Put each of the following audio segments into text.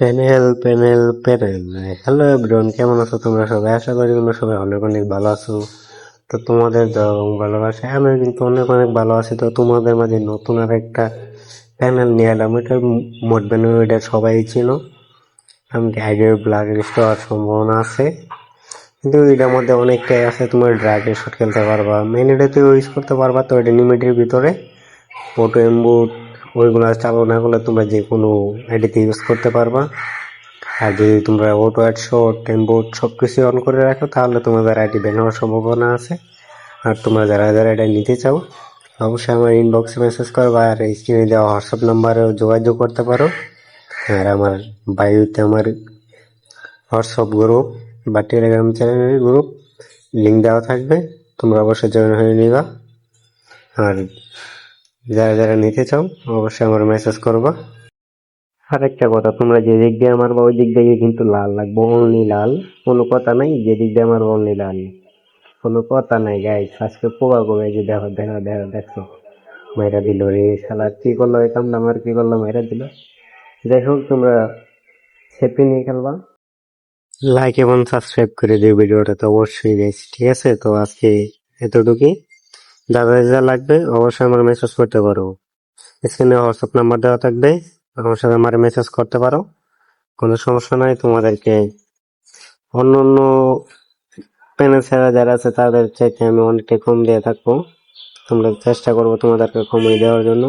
Panel panel panel. Hello everyone, কেমন আছো তোমরা সবাই? আশা করি তোমরা সবাই অনেক অনেক ভালো আছো। তো তোমাদের ভালোবাসা আমি কিন্তু অনেক অনেক ভালো আছি। তো তোমাদের মাঝে নতুন আর একটা প্যানেল নিয়ে এলাম। এটা মোট প্যানেল, এটা সবাই চিনো। আমি আইডিয়ার ব্ল্যাক লিস্ট হওয়ার সম্ভাবনা আছে, কিন্তু এটার মধ্যে অনেকটাই আছে। তোমার ড্রাগের শট খেলতে পারবা, মেন এটাতে ইউজ করতে পারবা। তো এটা লিমিটের ভিতরে অটো এমবুট ওইগুলো চালু না করলে তোমরা যে কোনো আইডিতে ইউজ করতে পারবা। আর যদি তোমরা অটো হেডশট টেম্বোট সবকিছু অন করে রাখো, তাহলে তোমাদের আইডি ব্যান হওয়ার সম্ভাবনা আছে। আর তোমরা যারা যারা এটা নিতে চাও, অবশ্যই আমার ইনবক্সে মেসেজ করবা, আর স্ক্রিনে দেওয়া হোয়াটসঅ্যাপ নাম্বারেও যোগাযোগ করতে পারো। আর আমার বায়োতে আমার হোয়াটসঅ্যাপ গ্রুপ বা টেলিগ্রাম চ্যানেলের গ্রুপ লিঙ্ক দেওয়া থাকবে, তোমরা অবশ্যই জয়েন হয়ে নিবা। আর যারা যারা নিতে চাও অবশ্যই আমার মেসেজ করবা। আর একটা কথা, তোমরা যে দিক দিয়ে মারবা ওই দিক দিয়ে কিন্তু লাল লাগবে, অনলি লাল। কোনো কথা নাই, যে দিক দিয়ে মারবা অনলি লাল, কোনো কথা নাই। গাইস আজকে পোকা কমে, যে দেখো দেখো দেখো দেখছো, মাইরা দিল রে শালা। কি করলো এই কামটা, আমার কি করলো, মাইরা দিল। যাই হোক, তোমরা সেফটি নিয়ে খেলবা। লাইক এবং সাবস্ক্রাইব করে দিও ভিডিওটা তো অবশ্যই গাইস, ঠিক আছে? তো আজকে এতটুকুই। যাদের যা লাগবে অবশ্যই আমার মেসেজ করতে পারো, স্ক্রিনে হোয়াটসঅ্যাপ নাম্বার দেওয়া থাকবে, আমার সাথে আমার মেসেজ করতে পারো, কোনো সমস্যা নাই। তোমাদেরকে অন্য অন্য প্যানেল ছাড়া যারা আছে তাদের চাইতে আমি অনেকটা কম দিয়ে থাকবো। তোমরা চেষ্টা করবো তোমাদেরকে কমিয়ে দেওয়ার জন্য,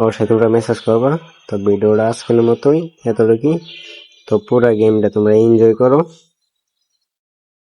অবশ্যই তোমরা মেসেজ করবা। তো ভিডিওটা আজকের মতোই এতটুকুই। তো পুরো গেমটা তোমরা এনজয় করো।